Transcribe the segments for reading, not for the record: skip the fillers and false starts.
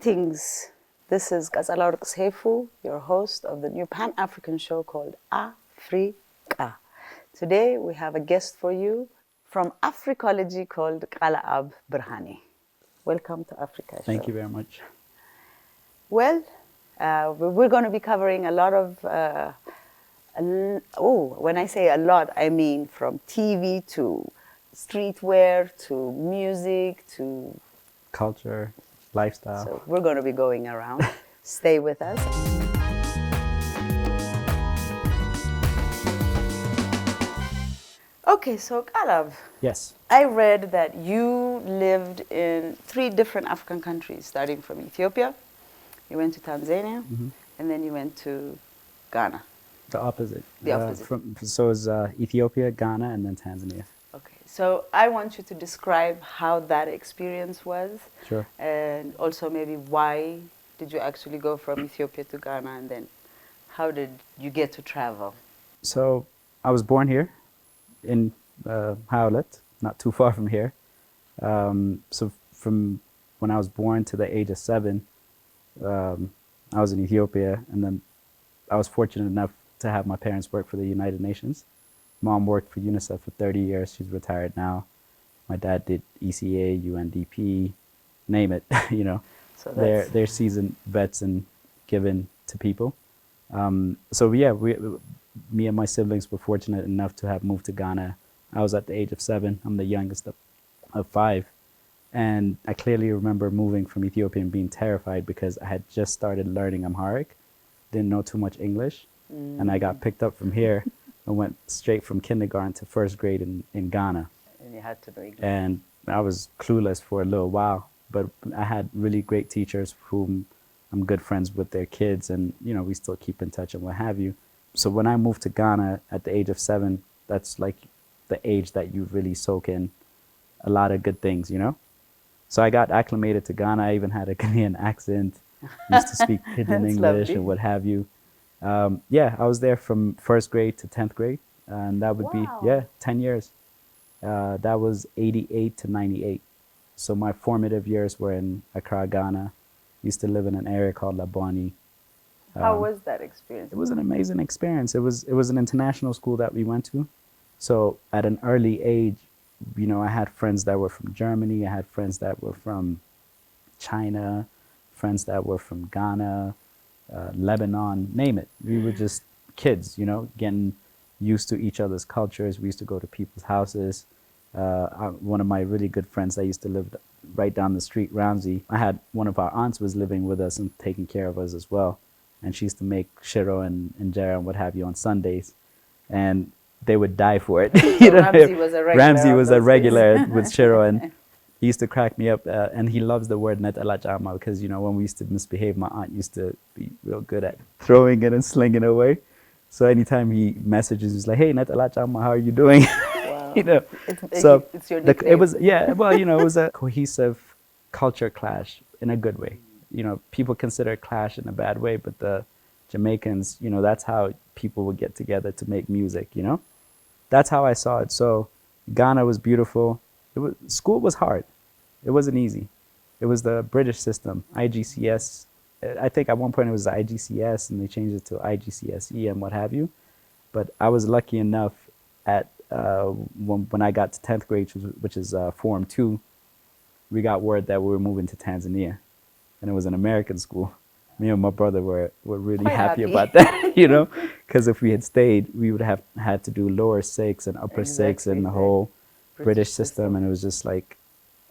Greetings. This is Gazalaurk Seifu, your host of the new Pan-African show called Africa. Today we have a guest for you from Africology called Qala'ab Birhani. Welcome to Africa. Thank you very much. Well, we're going to be covering a lot of, when I say a lot, I mean from TV to streetwear to music to culture, lifestyle. So we're going to be going around. Stay with us. Okay, so Qala'ab. Yes. I read that you lived in 3 different African countries, starting from Ethiopia. You went to Tanzania, and then you went to Ghana. The opposite. The opposite. So it was Ethiopia, Ghana, and then Tanzania. Okay, so I want you to describe how that experience was. Sure. And also maybe why did you actually go from Ethiopia to Ghana, and then how did you get to travel? So I was born here in Howlett, not too far from here. So from when I was born to the age of 7, I was in Ethiopia, and then I was fortunate enough to have my parents work for the United Nations. Mom worked for UNICEF for 30 years. She's retired now. My dad did ECA, UNDP, name it, you know. So they're seasoned vets and given to people. So yeah, me and my siblings were fortunate enough to have moved to Ghana. I was at the age of 7. I'm the youngest of 5. And I clearly remember moving from Ethiopia and being terrified because I had just started learning Amharic, didn't know too much English, and I got picked up from here and went straight from kindergarten to 1st grade in Ghana. And you had to know English. And I was clueless for a little while, but I had really great teachers whom I'm good friends with their kids, and you know, we still keep in touch and what have you. So when I moved to Ghana at the age of 7, that's like the age that you really soak in a lot of good things, you know? So I got acclimated to Ghana. I even had a Ghanaian accent, used to speak Pidgin English and what have you. Yeah, I was there from 1st grade to 10th grade, and that would be 10 years. That was 88 to 98. So my formative years were in Accra, Ghana. Used to live in an area called Labwani. How was that experience? It was an amazing experience. It was an international school that we went to. So at an early age, you know, I had friends that were from Germany. I had friends that were from China, friends that were from Ghana, Lebanon, name it. We were just kids, you know, getting used to each other's cultures. We used to go to people's houses. One of my really good friends that used to live right down the street, Ramsey, I had one of our aunts was living with us and taking care of us as well. And she used to make shiro and injera and what have you on Sundays. And they would die for it. You know? Ramsey was a regular with shiro, and he used to crack me up. And he loves the word net alachama because, you know, when we used to misbehave, my aunt used to be real good at throwing it and slinging it away. So anytime he messages, he's like, "Hey, net alachama, how are you doing?" Wow. You know, so it's your nickname. It was, yeah, well, you know, it was a cohesive culture clash in a good way. You know, people consider it clash in a bad way, but the Jamaicans, you know, that's how people would get together to make music, you know? That's how I saw it. So Ghana was beautiful. School was hard. It wasn't easy. It was the British system, IGCS. I think at one point it was the IGCS, and they changed it to IGCSE and what have you. But I was lucky enough at when I got to 10th grade, which is Form 2, we got word that we were moving to Tanzania. And it was an American school. Me and my brother were really happy about that, you know, because if we had stayed, we would have had to do lower 6 and upper 6 and the whole British system. And it was just like,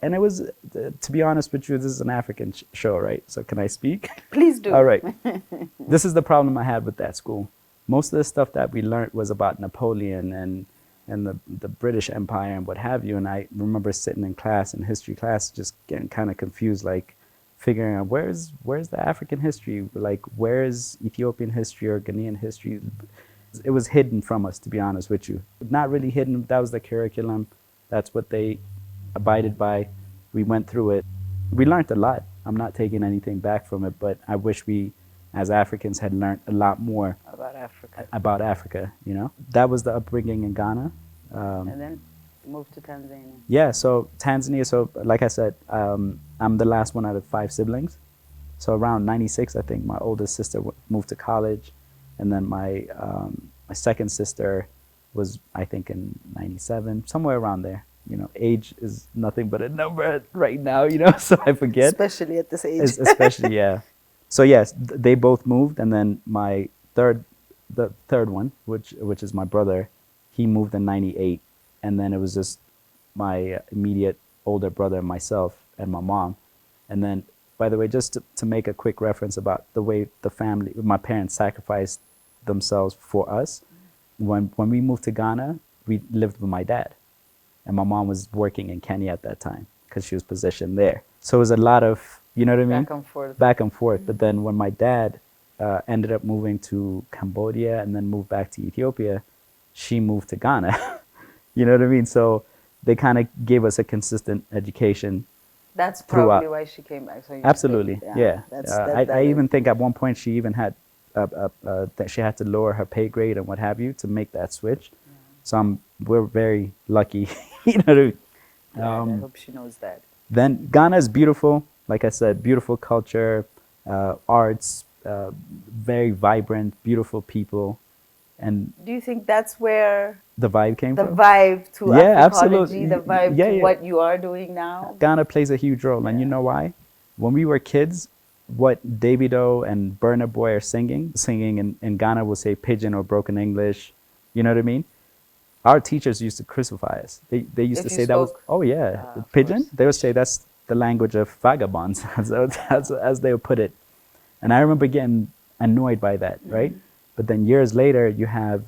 and it was, to be honest with you, this is an African show, right? So can I speak? Please do. All right. This is the problem I had with that school. Most of the stuff that we learned was about Napoleon and the British Empire and what have you. And I remember sitting in class, in history class, just getting kind of confused, like, figuring out where's the African history, like where's Ethiopian history or Ghanaian history. It was hidden from us, to be honest with you. Not really hidden, that was the curriculum. That's what they abided by. We went through it. We learned a lot. I'm not taking anything back from it, but I wish we, as Africans, had learned a lot more about Africa, you know? That was the upbringing in Ghana. And then moved to Tanzania. Yeah, so Tanzania, so like I said, I'm the last one out of 5 siblings. So around 96, I think, my oldest sister moved to college. And then my second sister was, I think, in 97, somewhere around there. You know, age is nothing but a number right now, you know, so I forget. Especially at this age. Especially, yeah. So yes, they both moved, and then the third one, which is my brother, he moved in 98, and then it was just my immediate older brother, myself, and my mom. And then, by the way, just to make a quick reference about the way my parents sacrificed themselves for us, when we moved to Ghana, we lived with my dad. And my mom was working in Kenya at that time because she was positioned there. So it was a lot of, you know what I mean? Back and forth. Back and forth. But then when my dad ended up moving to Cambodia and then moved back to Ethiopia, she moved to Ghana. You know what I mean? So they kind of gave us a consistent education. That's probably why she came back. So absolutely, yeah. I even think at one point she even had that she had to lower her pay grade and what have you to make that switch. Yeah. So we're very lucky. You know what I mean? I hope she knows that. Then Ghana is beautiful. Like I said, beautiful culture, arts, very vibrant, beautiful people. And do you think that's where the vibe came from? The vibe to Africology, absolutely. The vibe to what you are doing now? Ghana plays a huge role. And you know why? When we were kids, what Davido and Burna Boy are singing in Ghana will say pidgin or broken English. You know what I mean? Our teachers used to crucify us. They used to say that was, pidgin. They would say that's the language of vagabonds, as they would put it. And I remember getting annoyed by that, right? But then years later, you have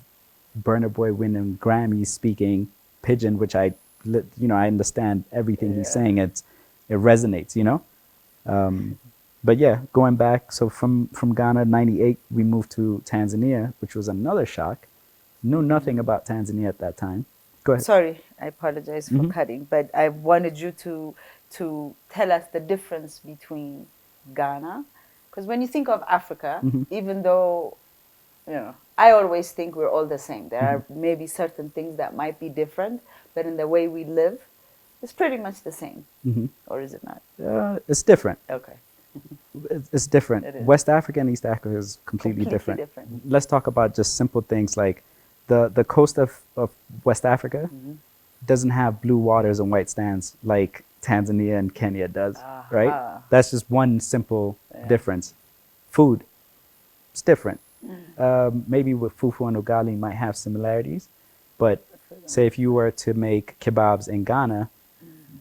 Burna Boy winning Grammys speaking pidgin, which I understand everything he's saying. It resonates, you know? But yeah, going back, so from Ghana, 98, we moved to Tanzania, which was another shock. Knew nothing about Tanzania at that time. Go ahead. Sorry, I apologize for cutting, but I wanted you to tell us the difference between Ghana, because when you think of Africa, even though, you know, I always think we're all the same. There are maybe certain things that might be different, but in the way we live, it's pretty much the same. Or is it not? It's different. Okay. It's different. It is. West Africa and East Africa is completely different. Let's talk about just simple things like the coast of West Africa doesn't have blue waters and white sands like Tanzania and Kenya does, right? That's just one simple difference. Food, it's different. Maybe with fufu and ugali might have similarities, but say if you were to make kebabs in Ghana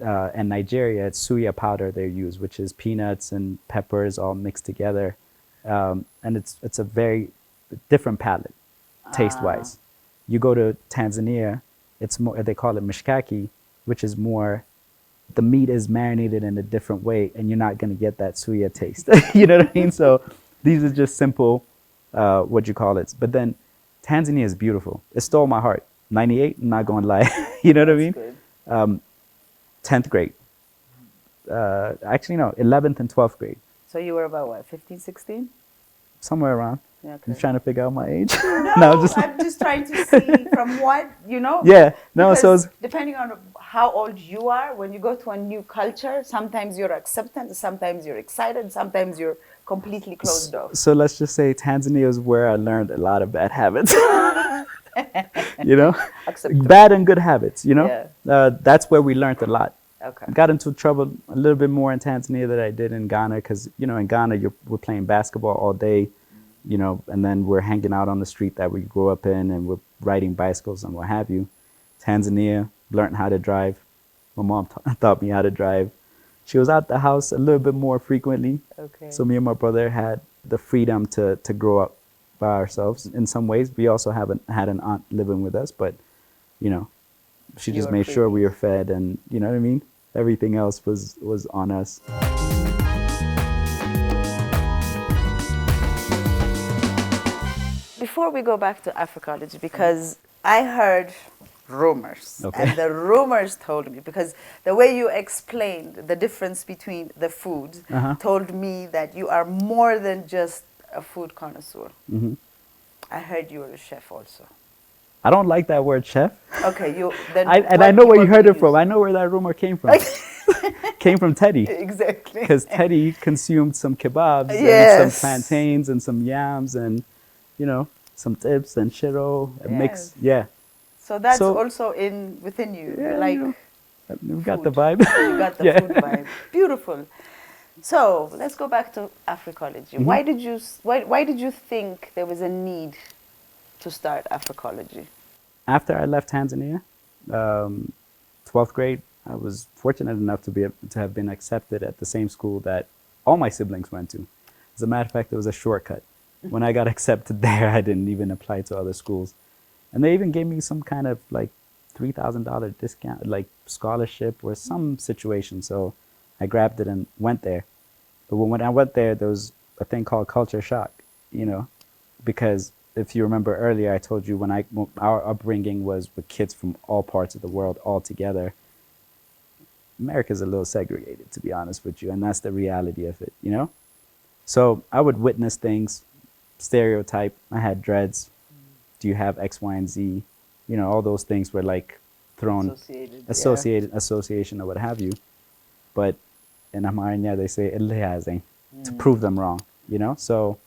and Nigeria, it's suya powder they use, which is peanuts and peppers all mixed together, and it's a very different palate, taste-wise. You go to Tanzania, it's more, they call it mishkaki, which is more, the meat is marinated in a different way, and you're not going to get that suya taste. You know what I mean? So these are just simple, but then Tanzania is beautiful. It stole my heart. 98, I'm not going to lie. You know what I mean? 10th grade. Actually, no, 11th and 12th grade. So you were about what, 15, 16? Somewhere around. Yeah, I'm trying to figure out my age. No, I'm just trying to see from what, you know? Yeah, no, so depending on how old you are, when you go to a new culture, sometimes you're acceptant, sometimes you're excited, sometimes you're completely closed off. So let's just say Tanzania is where I learned a lot of bad habits. You know? Acceptable. Bad and good habits, you know? Yeah. That's where we learned a lot. Okay. Got into trouble a little bit more in Tanzania than I did in Ghana because, you know, in Ghana, we're playing basketball all day, you know, and then we're hanging out on the street that we grew up in and we're riding bicycles and what have you. Tanzania, learned how to drive. My mom taught me how to drive. She was out the house a little bit more frequently. Okay. So me and my brother had the freedom to grow up by ourselves in some ways. We also had an aunt living with us, but, you know, she just made sure we were fed and, you know what I mean? Everything else was on us. Before we go back to Africology, because I heard rumors, and the rumors told me, because the way you explained the difference between the foods told me that you are more than just a food connoisseur. I heard you were a chef also. I don't like that word chef. Okay, I know where you heard it from. I know where that rumor came from. came from Teddy. Exactly. Because Teddy consumed some kebabs Yes. and some plantains and some yams and, you know, some tips and shiro, a mix. Yeah. So that's So- also within you. Yeah, You like you know, we've got food. the vibe. You got the Yeah. food vibe. Beautiful. So let's go back to Africology. Mm-hmm. Why did you think there was a need to start Africology? After I left Tanzania, 12th grade, I was fortunate enough to have been accepted at the same school that all my siblings went to. As a matter of fact, it was a shortcut. When I got accepted there, I didn't even apply to other schools. And they even gave me some kind of like $3,000 discount, like scholarship or some situation. So I grabbed it and went there. But when I went there was a thing called culture shock, you know, because if you remember earlier, I told you when our upbringing was with kids from all parts of the world all together. America's a little segregated, to be honest with you, and that's the reality of it, you know? So I would witness things, stereotype. I had dreads. Do you have X, Y, and Z? You know, all those things were like thrown, association or what have you. But in Amharinya, they say "Ilhazing" to prove them wrong, you know? So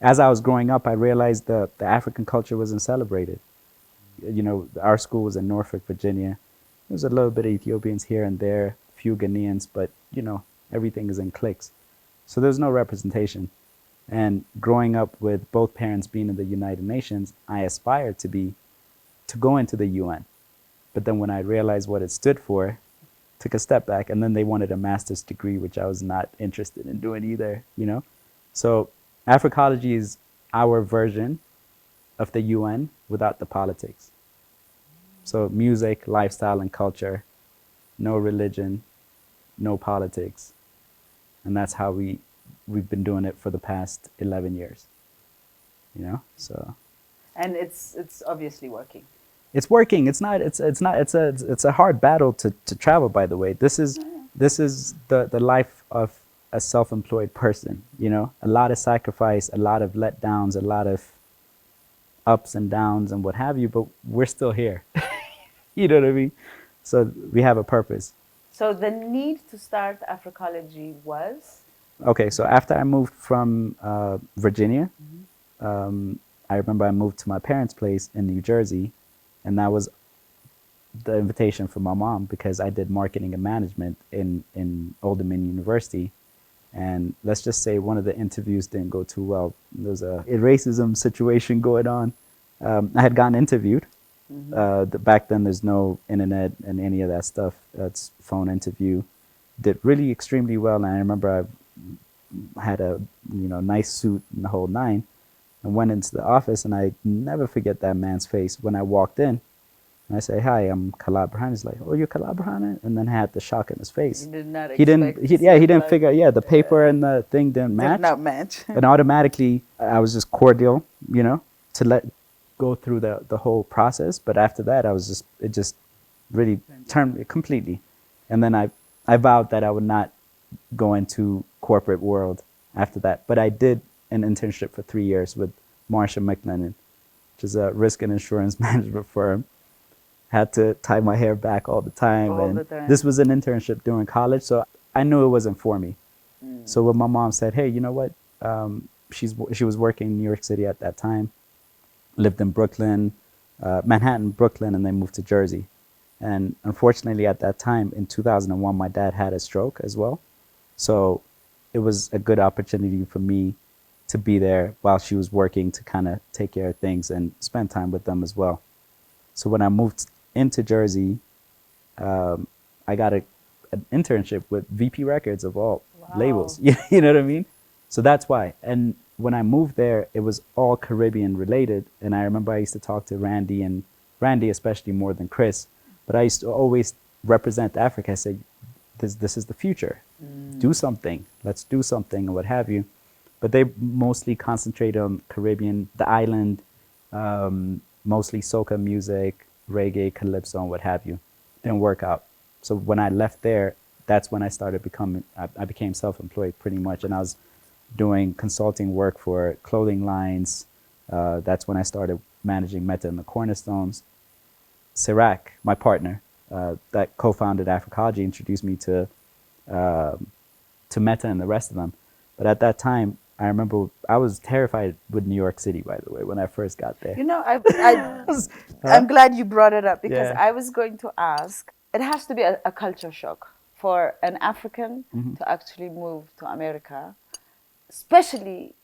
as I was growing up, I realized that the African culture wasn't celebrated. You know, our school was in Norfolk, Virginia. There was a little bit of Ethiopians here and there, a few Ghanaians, but, you know, everything is in cliques. So there's no representation. And growing up with both parents being in the United Nations, I aspired to go into the UN. But then when I realized what it stood for, took a step back, and then they wanted a master's degree, which I was not interested in doing either, you know? So Africology is our version of the UN without the politics. So music, lifestyle, and culture, no religion, no politics. And that's how we've been doing it for the past 11 years, you know? So. And it's obviously working. It's working. It's a hard battle to travel, by the way. This is the life of a self-employed person, you know? A lot of sacrifice, a lot of letdowns, a lot of ups and downs and what have you, but we're still here. You know what I mean? So we have a purpose. So the need to start Africology was? Okay, so after I moved from Virginia, I remember I moved to my parents' place in New Jersey, and that was the invitation from my mom because I did marketing and management in Old Dominion University. And let's just say one of the interviews didn't go too well. There was a racism situation going on. I had gotten interviewed. Back then, there's no internet and any of that stuff. It's phone interview. Did really extremely well. And I remember I had a nice suit and the whole nine. And went into the office, and I never forget that man's face when I walked in. And I say, "Hi, I'm Kala Burhan." He's like, "Oh, you're Kala Burhan?" And then I had the shock in his face. He did not He didn't figure. Yeah, the paper and the thing didn't match. Did not match. And automatically, I was just cordial, you know, to let go through the whole process. But after that, it just really turned me completely. And then I vowed that I would not go into corporate world after that. But I did an internship for 3 years with Marsha McLennan, which is a risk and insurance management firm. Had to tie my hair back all the time. This was an internship during college, so I knew it wasn't for me. So when my mom said, "Hey, you know what?" She was working in New York City at that time, lived in Brooklyn, Manhattan, Brooklyn, and then moved to Jersey. And unfortunately, at that time, in 2001, my dad had a stroke as well. So it was a good opportunity for me to be there while she was working to kind of take care of things and spend time with them as well. So when I moved into Jersey, I got an internship with VP Records of all labels. You know what I mean? So that's why. And when I moved there, it was all Caribbean related. And I remember I used to talk to Randy especially more than Chris. But I used to always represent Africa. I said, this is the future. Do something. Let's do something or what have you. But they mostly concentrate on Caribbean, the island, mostly soca music, reggae, calypso, and what have you. Didn't work out. So when I left there, that's when I became self-employed pretty much. And I was doing consulting work for clothing lines. That's when I started managing Meta and the Cornerstones. Sirac, my partner, that co-founded Africology, introduced me to Meta and the rest of them. But at that time, I remember I was terrified with New York City, by the way, when I first got there. You know, I'm glad you brought it up because Yeah. I was going to ask. It has to be a culture shock for an African to actually move to America, especially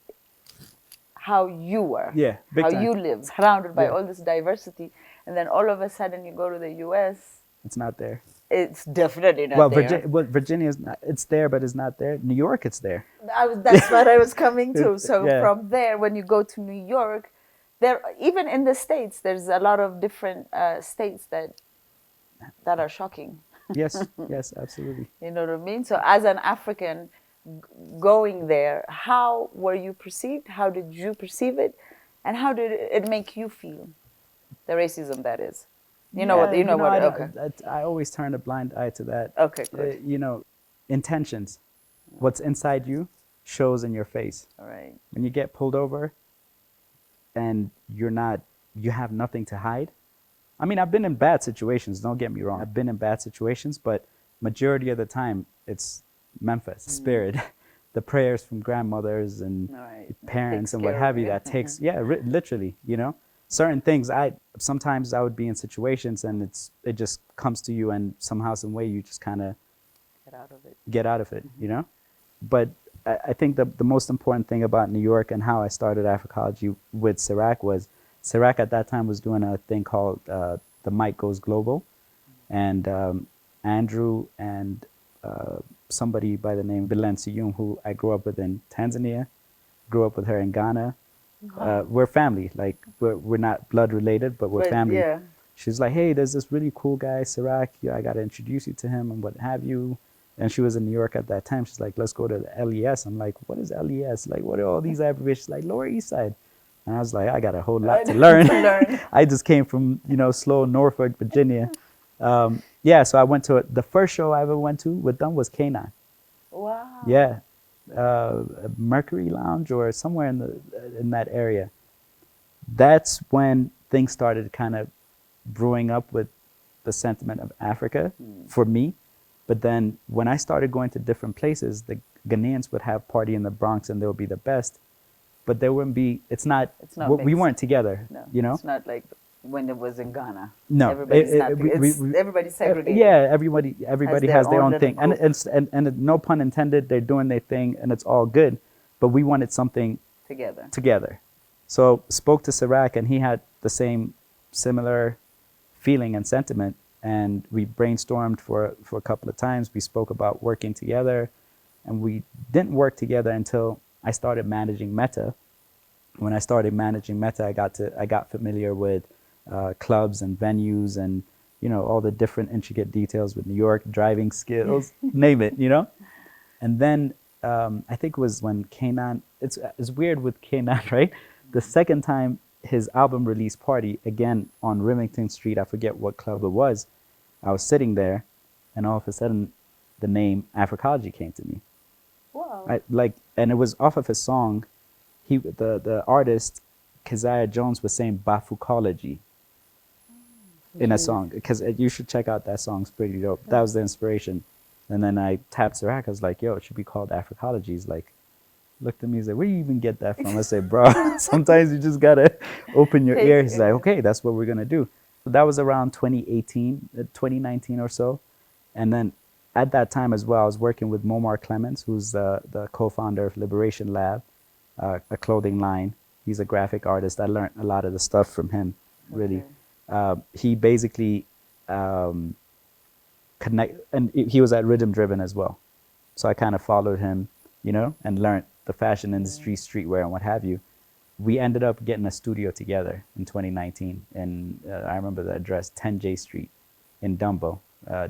how you were, Yeah, big how time. you lived, surrounded by Yeah. all this diversity, and then all of a sudden you go to the U.S. It's not there. It's definitely not there. Virginia is not, it's there, but it's not there. New York, it's there. That's what I was coming to. So Yeah. from there, when you go to New York, there even in the States, there's a lot of different states that are shocking. Yes, yes, absolutely. You know what I mean? So as an African going there, how were you perceived? How did you perceive it? And how did it make you feel? The racism, that is. You know what? Okay. I always turn a blind eye to that. Okay, good. You know, intentions. What's inside you shows in your face. All right. When you get pulled over and you have nothing to hide. I mean, I've been in bad situations, don't get me wrong. I've been in bad situations, but majority of the time, it's Memphis, spirit, the prayers from grandmothers and parents and what have you that takes, literally, you know. Certain things, sometimes I would be in situations and it just comes to you and somehow, some way you just kind of get out of it, you know. But I think the most important thing about New York and how I started Africology with Sirac was, Sirac at that time was doing a thing called The Mic Goes Global. And Andrew and somebody by the name of Belen Siyum, who I grew up with in Tanzania, grew up with her in Ghana. We're family, like we're not blood related, but we're family. Yeah. She's like, hey, there's this really cool guy, Sirac. I got to introduce you to him and what have you. And she was in New York at that time. She's like, let's go to the LES. I'm like, what is LES? Like, what are all these abbreviations? Like, Lower East Side. And I was like, I got a whole lot to learn. I just came from, slow Norfolk, Virginia. So I went to the first show I ever went to with them was K9. Wow. Yeah. Mercury Lounge or somewhere in that area. That's when things started kind of brewing up with the sentiment of Africa for me. But then when I started going to different places, the Ghanaians would have party in the Bronx and they would be the best. But there wouldn't be, we weren't together, No, you know? It's not like when it was in Ghana. No. Everybody's segregated. Yeah, everybody has their own thing. group. And no pun intended, they're doing their thing and it's all good. But we wanted something together. So spoke to Sirac and he had the similar feeling and sentiment. And we brainstormed for a couple of times. We spoke about working together. And we didn't work together until I started managing Meta. When I started managing Meta, I got familiar with clubs and venues and all the different intricate details with New York, driving skills, name it, And then I think it was when K9. It's weird with K9, right? The second time his album release party again on Remington Street, I forget what club it was. I was sitting there, and all of a sudden, the name Africology came to me. Wow. And it was off of his song. The artist Keziah Jones was saying Bafukology in a song, because you should check out that song. It's pretty dope. That was the inspiration. And then I tapped Sirac. I was like, yo, it should be called Africology. He's like, looked at me. He's like, where do you even get that from? I said, bro, sometimes you just got to open your ear. He's like, okay, that's what we're going to do. So that was around 2019 or so. And then at that time as well, I was working with Momar Clemens, who's the co-founder of Liberation Lab, a clothing line. He's a graphic artist. I learned a lot of the stuff from him, really. Okay. He basically and he was at Rhythm Driven as well. So I kind of followed him, and learned the fashion industry, streetwear, and what have you. We ended up getting a studio together in 2019. And I remember the address, 10J Street in Dumbo,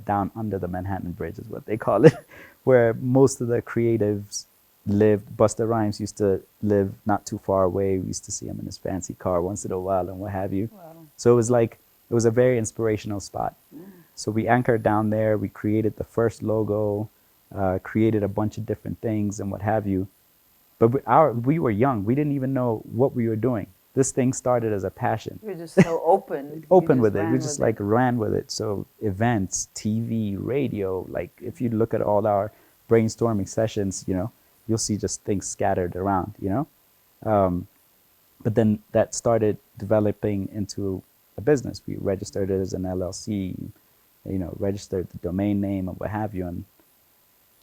down under the Manhattan Bridge is what they call it, where most of the creatives lived. Busta Rhymes used to live not too far away. We used to see him in his fancy car once in a while and what have you. Wow. So it was a very inspirational spot. So we anchored down there. We created the first logo, created a bunch of different things and what have you. But we were young. We didn't even know what we were doing. this thing started as a passion. You're just so open. Open with it. We just like ran with it. So events, TV, radio, like if you look at all our brainstorming sessions, you know, you'll see just things scattered around, you know. But then that started developing into a business. We registered it as an LLC, you know, registered the domain name and what have you, and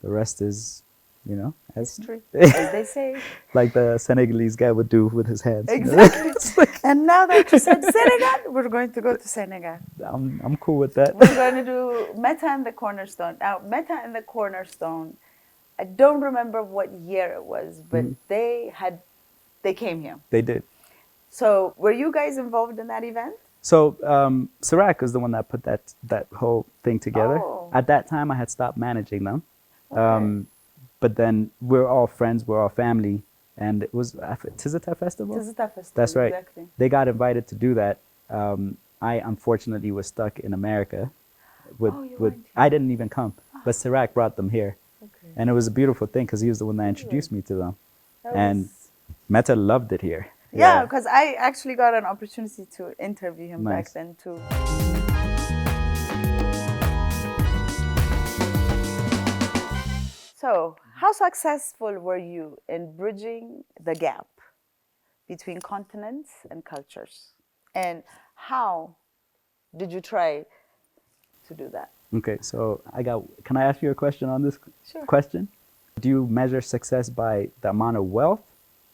the rest is, you know, history, as they say. Like the Senegalese guy would do with his hands. Exactly. And now that you said Senegal, we're going to go to Senegal. I'm cool with that. We're going to do Meta and the Cornerstone. Now, Meta and the Cornerstone, I don't remember what year it was, but they came here. They did. So were you guys involved in that event? So Sirac is the one that put that whole thing together. Oh. At that time, I had stopped managing them. Okay. But then we're all friends, we're all family, and it was Tizita Festival? Tizita Festival, that's right. Exactly. They got invited to do that. I unfortunately was stuck in America. I didn't even come, but Sirac brought them here. Okay. And it was a beautiful thing because he was the one that introduced me to them. And Meta loved it here. Yeah, because I actually got an opportunity to interview him Nice. back then too. So, how successful were you in bridging the gap between continents and cultures? And how did you try to do that? Okay, so can I ask you a question on this Sure. question? Do you measure success by the amount of wealth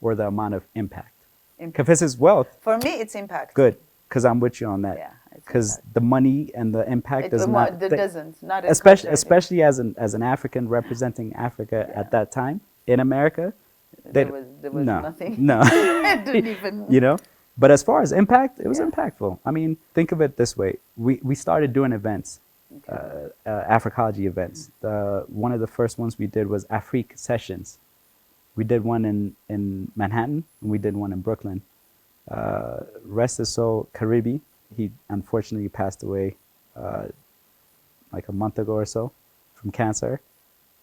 or the amount of impact? If this is wealth, For me, it's impact. good, because I'm with you on that. Yeah, it's Because impact. the money and the impact does not. Not in especially culture. especially as an African representing Africa at that time in America, There was nothing. No, It didn't even. you know. But as far as impact, it was impactful. I mean, think of it this way: we started doing events, Africology events. One of the first ones we did was Afrique sessions. We did one in Manhattan, and we did one in Brooklyn. Rest his soul, Karibi. He unfortunately passed away like a month ago or so from cancer.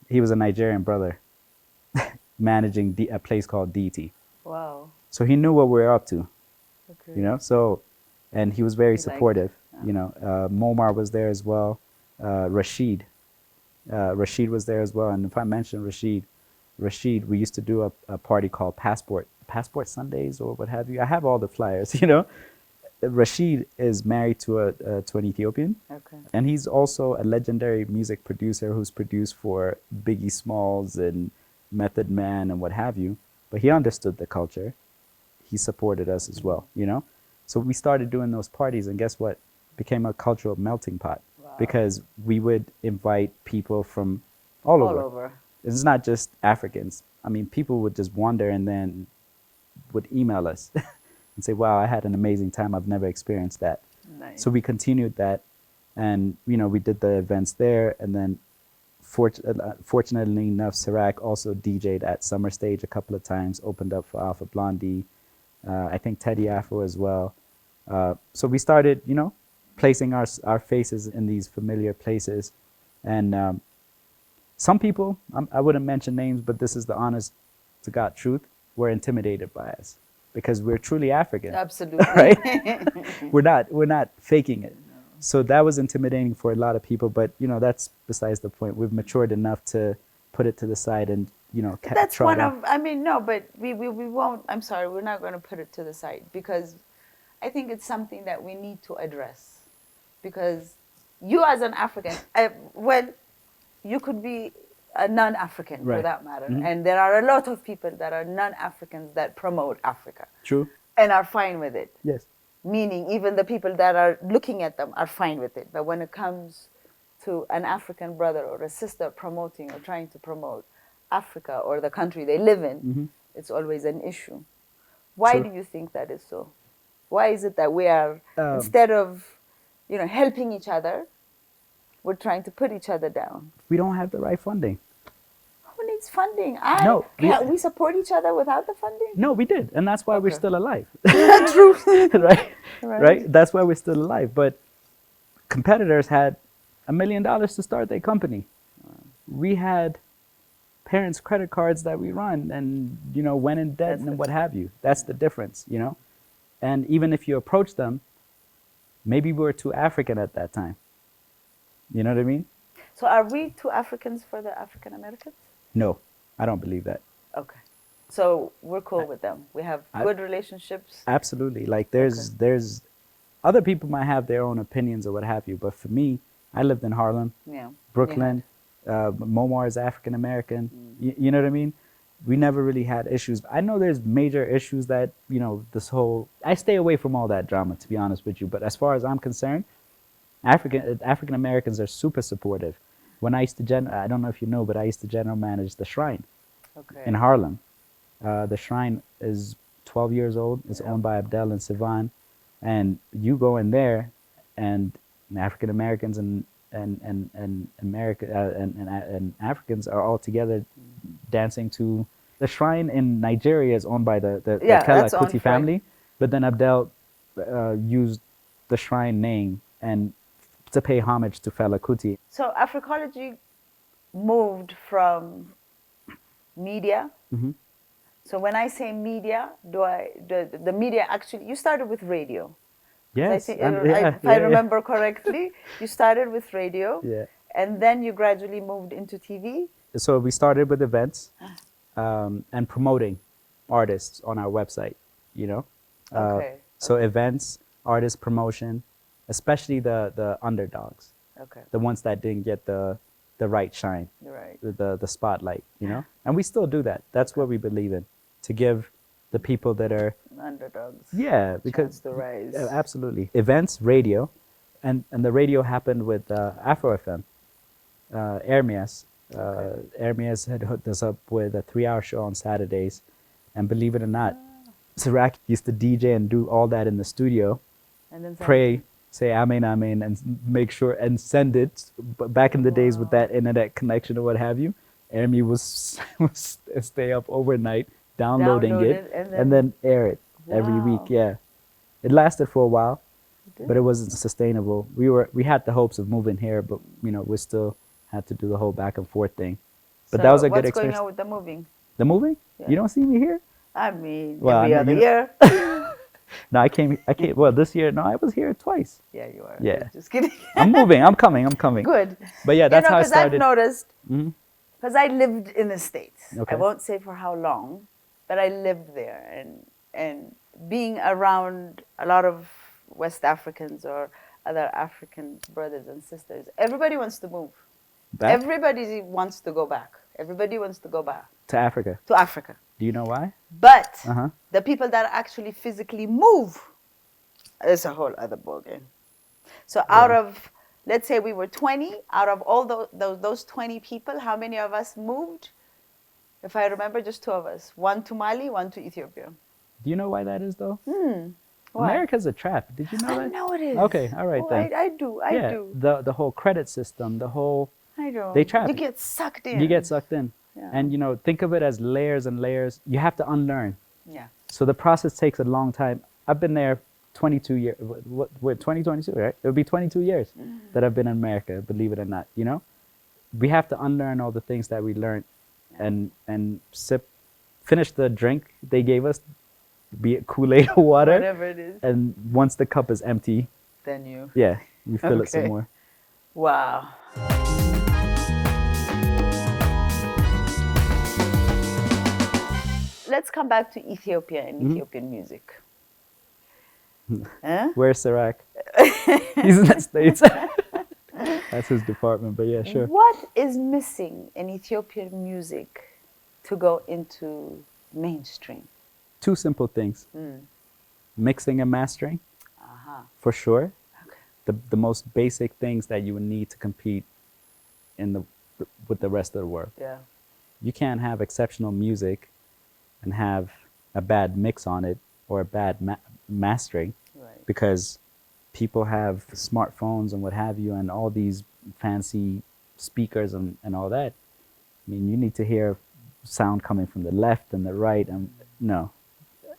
He was a Nigerian brother managing a place called DT. Wow. So he knew what we were up to, Okay. you know. So, and he was very He liked- supportive. You know, Momar was there as well. Rashid was there as well. And if I mention Rashid, we used to do a party called Passport Sundays or what have you. I have all the flyers, you know. Rashid is married to an Ethiopian, Okay. and he's also a legendary music producer who's produced for Biggie Smalls and Method Man and what have you. But he understood the culture. He supported us as well, you know. So we started doing those parties, and guess what? Became a cultural melting pot. Wow. Because we would invite people from all over. It's not just Africans. I mean, people would just wander and then would email us and say, wow, I had an amazing time. I've never experienced that. Nice. So we continued that, and, you know, we did the events there. And then fortunately enough, Sirac also DJ'd at Summer Stage a couple of times, opened up for Alpha Blondie, I think Teddy Afro as well. So we started, you know, placing our faces in these familiar places. And some people, I wouldn't mention names, but this is the honest to God truth, were intimidated by us because we're truly African. Absolutely. Right? We're not faking it. So that was intimidating for a lot of people, but, you know, that's besides the point. We've matured enough to put it to the side and, you know, That's try one it out. of, I mean, no, but we won't, I'm sorry, we're not going to put it to the side because I think it's something that we need to address. Because you as an African, well, you could be a non-African for Right. that matter. Mhm. And there are a lot of people that are non-Africans that promote Africa True? and are fine with it. Yes. Meaning even the people that are looking at them are fine with it. But when it comes to an African brother or a sister promoting or trying to promote Africa or the country they live in, it's always an issue. Why True. do you think that is so? Why is it that we are, instead of, you know, helping each other, we're trying to put each other down? We don't have the right funding. Who needs funding? Can't we support each other without the funding? No, we did. And that's why we're Okay. still alive. True. right? Right. Right? That's why we're still alive. But competitors had $1 million to start their company. We had parents' credit cards that we run and, you know, went in debt That's and the- what have you. That's the difference, you know? And even if you approach them, maybe we were too African at that time. You know what I mean? So are we too Africans for the African Americans? No, I don't believe that. Okay. So we're cool with them. We have good relationships. Absolutely. Like there's other people might have their own opinions or what have you, but for me, I lived in Harlem, Yeah. Brooklyn. Momar is African American. You know what I mean? We never really had issues. I know there's major issues that, you know, this whole, I stay away from all that drama, to be honest with you. But as far as I'm concerned, African Americans are super supportive. When I used to I don't know if you know, but I used to general manage the Shrine in Harlem. The Shrine is 12 years old. It's owned by Abdel and Sivan. And you go in there, and African Americans and Africans are all together dancing to the Shrine in Nigeria is owned by the Kela Kuti family, but then Abdel used the Shrine name and to pay homage to Fela Kuti. So Africology moved from media. Mm-hmm. So when I say media, the media actually, you started with radio. Yes, if I remember correctly, you started with radio, and then you gradually moved into TV. So we started with events and promoting artists on our website, you know. So events, artist promotion, especially the underdogs, the ones that didn't get the right shine, the spotlight, you know. And we still do that. That's what we believe in, to give the people that are underdogs. Yeah, because to rise. Absolutely. Events, radio, and the radio happened with Afro FM. Hermes had hooked us up with a 3-hour show on Saturdays, and believe it or not, Sirac used to DJ and do all that in the studio, and then pray, say Amen, Amen, and make sure and send it. But back in the days with that internet connection or what have you, Hermes was stay up overnight downloading it and then air it every week. Yeah, it lasted for a while, but it wasn't sustainable. We had the hopes of moving here, but you know, we still had to do the whole back and forth thing. But that was a good experience. What's going on with the moving? The moving? Yeah. You don't see me here? I mean, every other year. No, I came. Well, this year, no, I was here twice. Yeah, you are. Yeah, just kidding. I'm moving. I'm coming. Good. But yeah, that's how I started. Because I've noticed. Because I lived in the States. I won't say for how long, but I lived there, and being around a lot of West Africans or other African brothers and sisters, everybody wants to move. Back? Everybody wants to go back. Everybody wants to go back. To Africa. To Africa. Do you know why? But the people that actually physically move is a whole other ballgame. So out of, let's say we were 20, out of all those 20 people, how many of us moved? If I remember, just 2 of us. 1 to Mali, 1 to Ethiopia. Do you know why that is, though? Why? America's a trap. Did you know that? I know it is. Okay, all right then. I do. The whole credit system, the whole... I know. They trap. You get sucked in. You get sucked in. Yeah. And, you know, think of it as layers and layers. You have to unlearn. Yeah. So the process takes a long time. I've been there 22 years. We're 2022, right? It would be 22 years that I've been in America, believe it or not, you know? We have to unlearn all the things that we learned and finish the drink they gave us, be it Kool-Aid or water. Whatever it is. And once the cup is empty, then you fill it some more. Wow. Let's come back to Ethiopia and Ethiopian music. Where's Sirac? He's in the States. That's his department, but yeah, sure. What is missing in Ethiopian music to go into mainstream? 2 simple things. Mixing and mastering, for sure. Okay. The most basic things that you would need to compete with the rest of the world. Yeah. You can't have exceptional music and have a bad mix on it or a bad mastering, because people have smartphones and what have you and all these fancy speakers and all that. I mean, you need to hear sound coming from the left and the right, and no.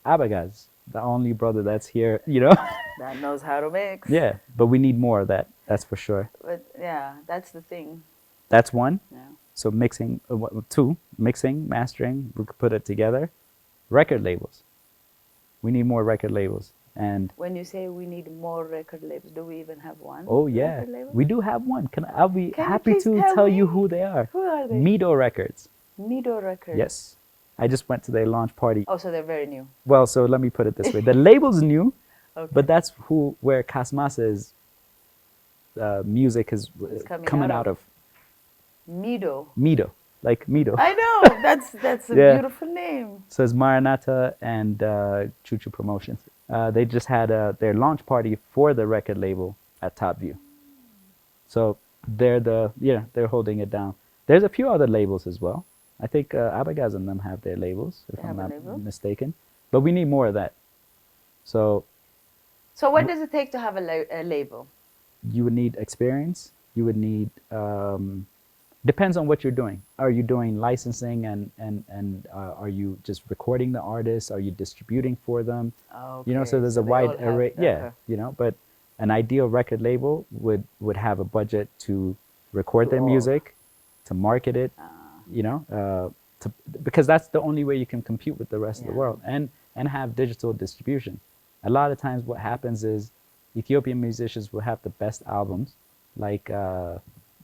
Abagaz, the only brother that's here, you know. That knows how to mix. Yeah, but we need more of that, that's for sure. But yeah, that's the thing. That's 1. Yeah. So mixing, 2, mixing, mastering, we could put it together. Record labels. We need more record labels. And when you say we need more record labels, do we even have one? oh yeah, record label? we do have one. I'll be Can you happy please to tell tell you me? who they are. Who are they? Mido Records. Mido Records. Yes. I just went to their launch party. Oh, so they're very new. Well, so let me put it this way. The label's new, Okay. but that's where Kasmasa's music is coming out of. Mido. Mido, like Mido. I know. That's a Yeah. beautiful name. So it's Maranatha and Choo Choo Promotions. They just had their launch party for the record label at Top View. So they're holding it down. There's a few other labels as well. I think Abagaz and them have their labels, if I'm not mistaken. But we need more of that. So what does it take to have a label? You would need experience. You would need depends on what you're doing. Are you doing licensing and are you just recording the artists? Are you distributing for them? Okay. You know, so there's a wide array. Yeah, you know, but an ideal record label would have a budget to record their music, to market it, you know, because that's the only way you can compete with the rest of the world and have digital distribution. A lot of times what happens is Ethiopian musicians will have the best albums, like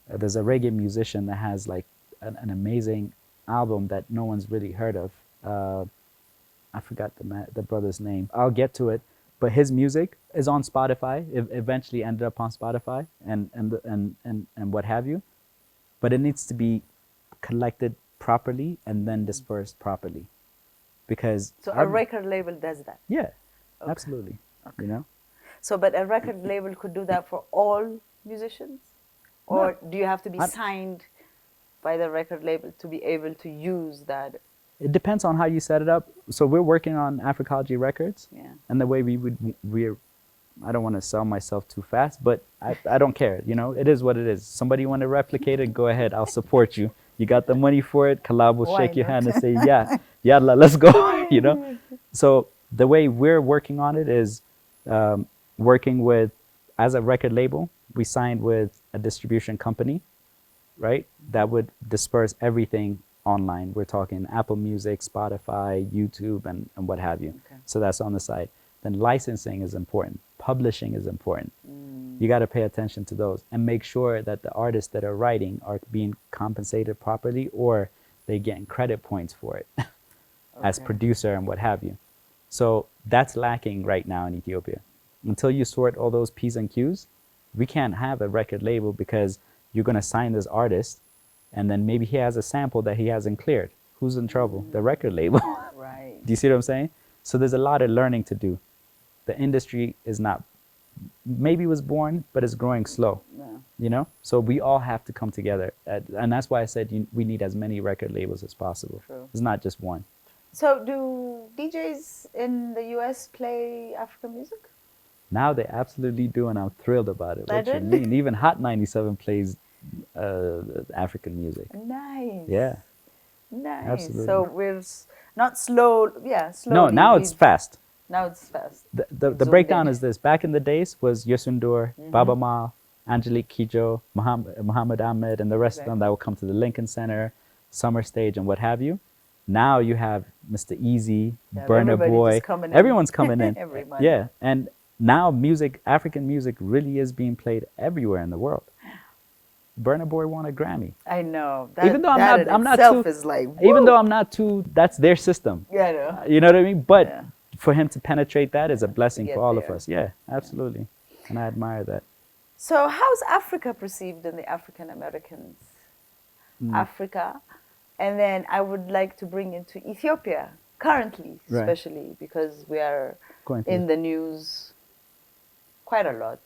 there's a reggae musician that has like an amazing album that no one's really heard of. I forgot the brother's name. I'll get to it. But his music is on Spotify. It eventually ended up on Spotify and what have you. But it needs to be collected properly and then dispersed properly. Because so a record label does that? Yeah, absolutely. Okay. You know? So but a record label could do that for all musicians? Or do you have to be signed by the record label to be able to use that? It depends on how you set it up. So we're working on Africology Records. Yeah. And the way we're I don't want to sell myself too fast, but I don't care. You know, it is what it is. Somebody want to replicate it, go ahead. I'll support you. You got the money for it. Kalab will shake your hand and say, yeah, yalla, let's go. You know? So the way we're working on it is working with, as a record label, we signed with a distribution company, right? That would disperse everything online. We're talking Apple Music, Spotify, YouTube, and what have you. Okay. So that's on the side. Then licensing is important. Publishing is important. You got to pay attention to those and make sure that the artists that are writing are being compensated properly or they're getting credit points for it as producer and what have you. So that's lacking right now in Ethiopia. Until you sort all those P's and Q's, we can't have a record label because you're going to sign this artist and then maybe he has a sample that he hasn't cleared. Who's in trouble? The record label. Right. Do you see what I'm saying? So there's a lot of learning to do. The industry is not, maybe was born, but it's growing slow. Yeah. You know? So we all have to come together. And that's why I said we need as many record labels as possible. True. It's not just one. So do DJs in the US play African music? Now they absolutely do, and I'm thrilled about it. What you mean? Even Hot 97 plays African music. Nice. Yeah. Nice. Absolutely. So we're not slow. Yeah, slowly. No, now it's fast. Now it's fast. The breakdown is this. Back in the days was Yosundur, Baba Mal, Angelique Kidjo, Muhammad Ahmed, and the rest of them that will come to the Lincoln Center, Summer Stage, and what have you. Now you have Mr. Easy, Burna Boy. Everyone's coming in. Everybody. Yeah. And now African music really is being played everywhere in the world. Burna Boy won a Grammy. I know. Even though I'm not too, is like, even though I'm not too, that's their system. Yeah, I know. You know what I mean? But for him to penetrate that is a blessing for all of us. Yeah, absolutely. And I admire that. So how's Africa perceived in the African Americans? Africa. And then I would like to bring into Ethiopia currently, especially because we are in the news quite a lot.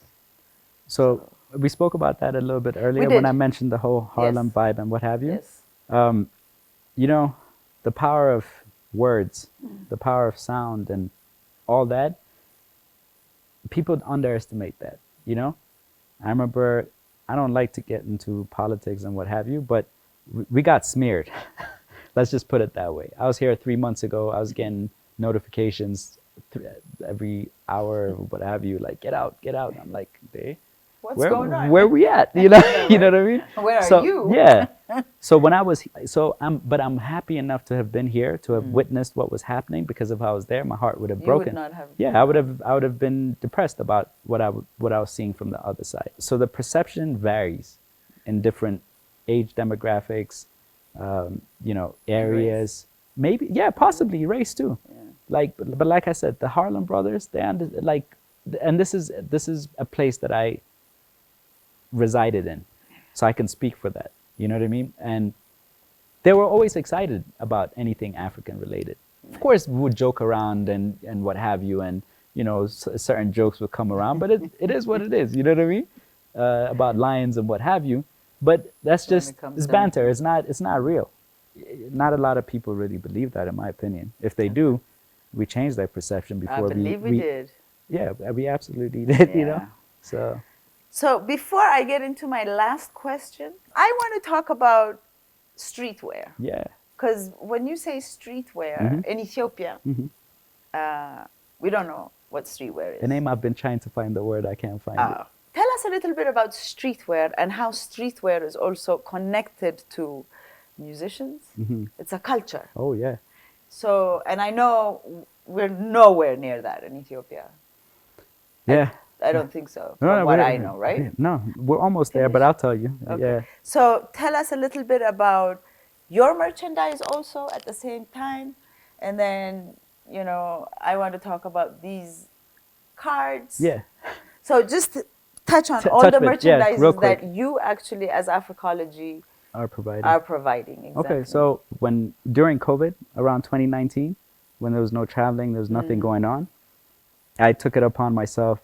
So we spoke about that a little bit earlier when I mentioned the whole Harlem vibe and what have you. Yes. You know, the power of words, the power of sound and all that, people underestimate that, you know? I remember, I don't like to get into politics and what have you, but we got smeared. Let's just put it that way. I was here 3 months ago. I was getting notifications every hour, what have you, like, get out, get out. I'm like, hey. What's going on? Where we at? You know, you know what I mean? Where So, are you? Yeah. So when I was, but I'm happy enough to have been here, to have witnessed what was happening, because if I was there, my heart would have broken. You would not have. Yeah, I would have been depressed about what I was seeing from the other side. So the perception varies in different age demographics, you know, areas. Maybe, yeah, possibly race too. Yeah. But like I said, the Harlem Brothers, and this is a place that I resided in, so I can speak for that. You know what I mean? And they were always excited about anything African related. Of course, we would joke around and what have you, and you know, certain jokes would come around, but it is what it is. You know what I mean? About lions and what have you. But that's just, it's banter. It's not real. Not a lot of people really believe that, in my opinion. If they do, we change their perception before I believe we did. Yeah, we absolutely did. Yeah. You know, So before I get into my last question, I want to talk about streetwear. Yeah. Because when you say streetwear in Ethiopia, we don't know what streetwear is. The name, I've been trying to find the word, I can't find it. Tell us a little bit about streetwear and how streetwear is also connected to musicians. It's a culture. Oh, yeah. So, and I know we're nowhere near that in Ethiopia. Yeah. I don't think so, from what I know, right? No, we're almost there, but I'll tell you. Okay. Yeah. So tell us a little bit about your merchandise also at the same time. And then, you know, I want to talk about these cards. Yeah. So just touch on all the merchandise that you actually, as Africology, are providing. Exactly. Okay, so during COVID, around 2019, when there was no traveling, there was nothing going on, I took it upon myself,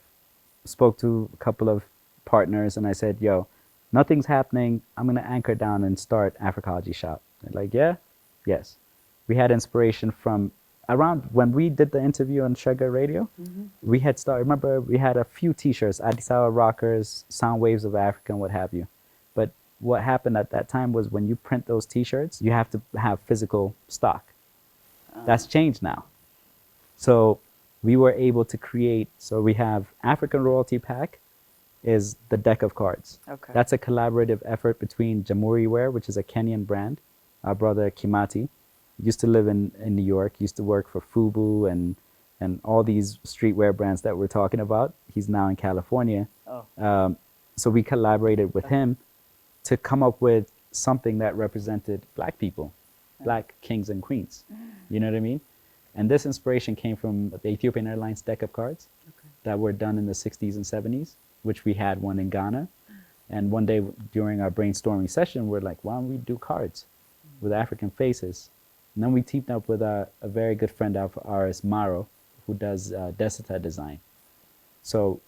spoke to a couple of partners, and I said, yo, nothing's happening. I'm going to anchor down and start Africology shop. They're like, yeah? Yes. We had inspiration from around when we did the interview on Sugar Radio. We had started, remember, we had a few t-shirts, Addis Ababa Rockers, Sound Waves of Africa, and what have you. But what happened at that time was when you print those t-shirts, you have to have physical stock. That's changed now. So we were able to create, so we have African Royalty Pack is the deck of cards. Okay. That's a collaborative effort between Jamhuri Wear, which is a Kenyan brand. Our brother Kimati used to live in New York, used to work for Fubu and all these streetwear brands that we're talking about. He's now in California. So we collaborated with him to come up with something that represented Black people, Black kings and queens. You know what I mean? And this inspiration came from the Ethiopian Airlines deck of cards that were done in the 60s and 70s, which we had one in Ghana. And one day during our brainstorming session, we're like, why don't we do cards with African faces? And then we teamed up with a very good friend of ours, Maro, who does Desita design. So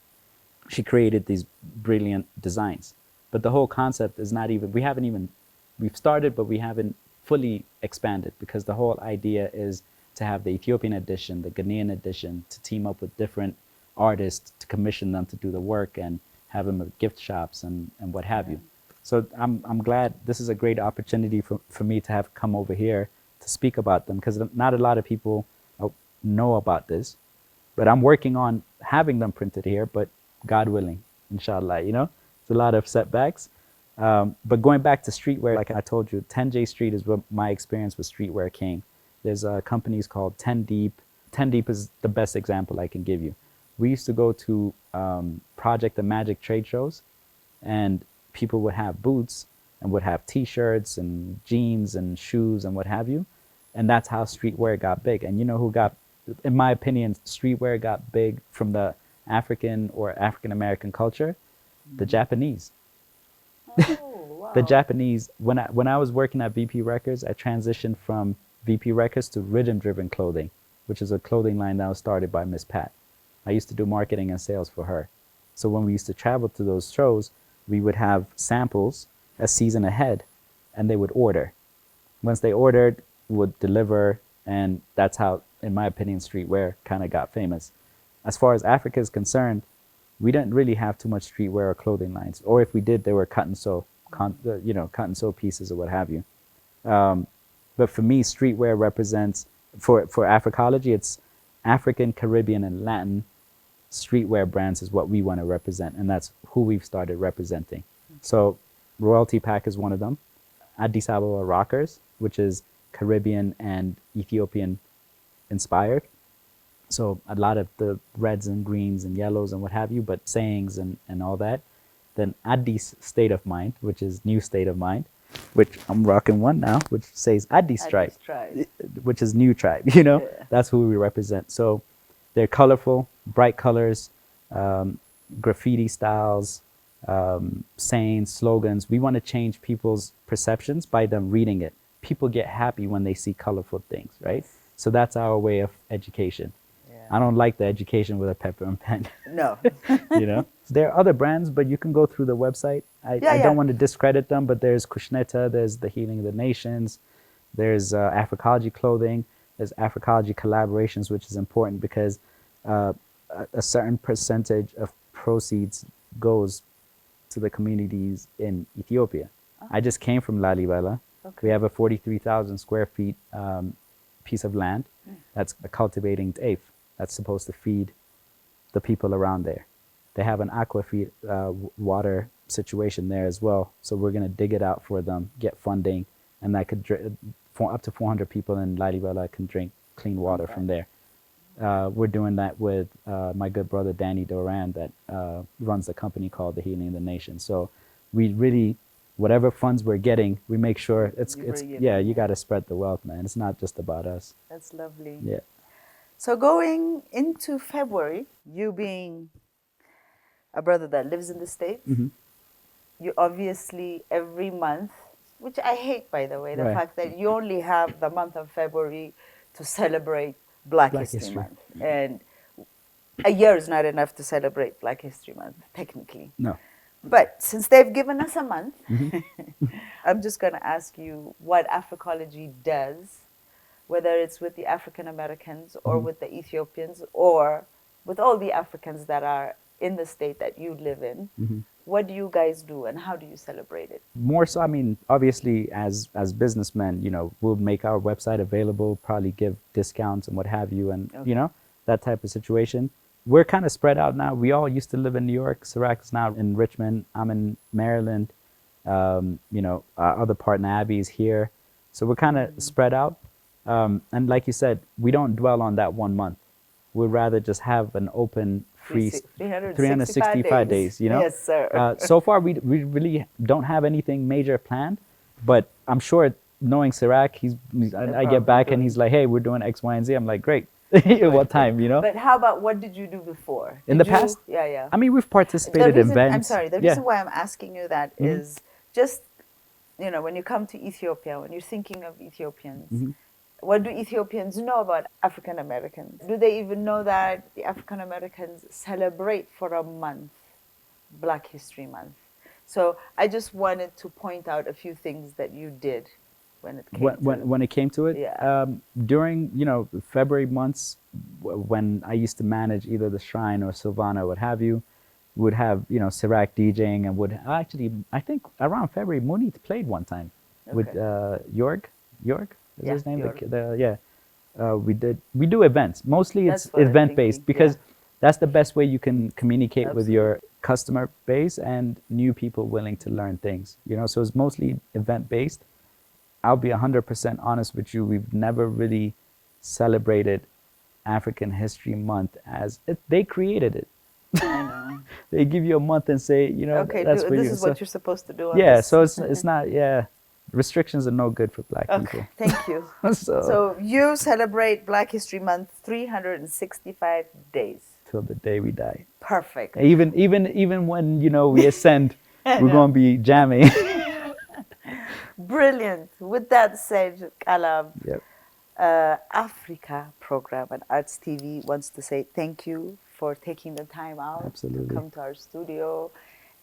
she created these brilliant designs. But the whole concept is not even, we've started, but we haven't fully expanded, because the whole idea is to have the Ethiopian edition, the Ghanaian edition, to team up with different artists to commission them to do the work and have them at gift shops and what have you. So I'm glad this is a great opportunity for me to have come over here to speak about them, because not a lot of people know about this. But I'm working on having them printed here, but God willing, inshallah, you know? It's a lot of setbacks. But going back to streetwear, like I told you, 10J Street is where my experience with streetwear came. There's companies called 10 Deep. 10 Deep is the best example I can give you. We used to go to Project and Magic trade shows, and people would have booths and would have t-shirts and jeans and shoes and what have you. And that's how streetwear got big. And you know who got, in my opinion, streetwear got big from the African or African-American culture? The Japanese. Oh, wow. The Japanese, when I was working at VP Records, I transitioned from VP Records to Rhythm Driven Clothing, which is a clothing line that was started by Miss Pat. I used to do marketing and sales for her. So when we used to travel to those shows, we would have samples a season ahead, and they would order. Once they ordered, would deliver, and that's how, in my opinion, streetwear kind of got famous. As far as Africa is concerned, we didn't really have too much streetwear or clothing lines, or if we did, they were cut and sew, cut and sew pieces or what have you. But for me, streetwear represents, for Africology, it's African, Caribbean, and Latin streetwear brands is what we want to represent, and that's who we've started representing. So Royalty Pack is one of them. Addis Ababa Rockers, which is Caribbean and Ethiopian inspired. So a lot of the reds and greens and yellows and what have you, but sayings and all that. Then Addis State of Mind, which is New State of Mind, which I'm rocking one now, which says Addis Tribe, which is New Tribe, you know? Yeah. That's who we represent. So they're colorful, bright colors, graffiti styles, sayings, slogans. We want to change people's perceptions by them reading it. People get happy when they see colorful things, right? So that's our way of education. I don't like the education with a paper and pen. No. You know, there are other brands, but you can go through the website. I don't want to discredit them, but there's Kushneta, there's the Healing of the Nations, there's Africology clothing, there's Africology collaborations, which is important because a certain percentage of proceeds goes to the communities in Ethiopia. Oh. I just came from Lalibela. Okay. We have a 43,000 square feet piece of land that's cultivating teif. That's supposed to feed the people around there. They have an aqua feed water situation there as well. So we're going to dig it out for them, get funding, and that could up to 400 people in Lalibela can drink clean water from there. We're doing that with my good brother Danny Doran that runs the company called the Healing of the Nation. So we really, whatever funds we're getting, we make sure you got to spread the wealth, man. It's not just about us. That's lovely. Yeah. So going into February, you being a brother that lives in the States, you obviously every month, which I hate, by the way, the fact that you only have the month of February to celebrate Black History Month. And a year is not enough to celebrate Black History Month, technically. No. But since they've given us a month, I'm just going to ask you what Africology does, whether it's with the African Americans or with the Ethiopians or with all the Africans that are in the state that you live in. What do you guys do and how do you celebrate it? More so, I mean, obviously as businessmen, you know, we'll make our website available, probably give discounts and what have you, and you know, that type of situation. We're kind of spread out now. We all used to live in New York. Sirach is now in Richmond. I'm in Maryland. You know, our other partner Abby is here. So we're kind of spread out. And like you said, we don't dwell on that 1 month. We'd rather just have an open, free 365 days, you know? Yes, sir. So far, we really don't have anything major planned, but I'm sure knowing Sirach, I get back and he's like, hey, we're doing X, Y, and Z. I'm like, great. What time, you know? But how about what did you do before? In the past? Yeah. I mean, we've participated in events. I'm sorry. The reason why I'm asking you that is just, you know, when you come to Ethiopia, when you're thinking of Ethiopians, what do Ethiopians know about African Americans? Do they even know that the African Americans celebrate for a month, Black History Month? So I just wanted to point out a few things that you did when it came to it. Yeah. During, you know, February months, when I used to manage either the Shrine or Silvana or what have you, would have, you know, Sirach DJing and would actually, I think around February, Mooney played one time with York. Is his name? We do events. Mostly it's event based because that's the best way you can communicate with your customer base and new people willing to learn things. You know, so it's mostly event based. I'll be 100% honest with you. We've never really celebrated African History Month as they created it. I know. They give you a month and say, you know, that's for you. This is what you're supposed to do. So it's not. Restrictions are no good for Black people. Thank you. So you celebrate Black History Month 365 days. Till the day we die. Perfect. Even when, you know, we ascend, we're going to be jamming. Brilliant. With that said, Kalab, Africa program and Arts TV wants to say thank you for taking the time out to come to our studio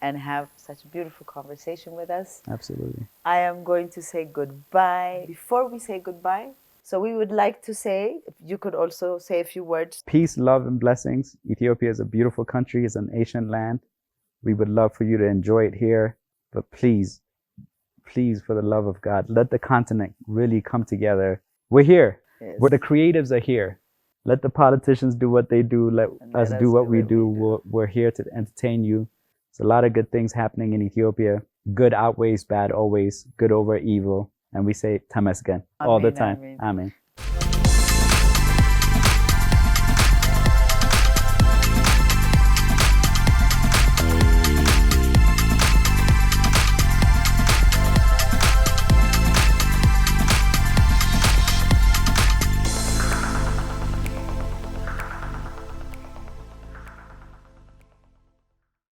and have such a beautiful conversation with us. Absolutely. I am going to say goodbye. Before we say goodbye, so we would like to say, if you could also say a few words. Peace, love, and blessings. Ethiopia is a beautiful country. It's an ancient land. We would love for you to enjoy it here. But please, for the love of God, let the continent really come together. We're here. Yes. The creatives are here. Let the politicians do what they do. Let And us let do us what do we what do. we do. We're here to entertain you. There's a lot of good things happening in Ethiopia. Good outweighs bad always. Good over evil. And we say Tamasgan all the Amen, time. amen. Amen.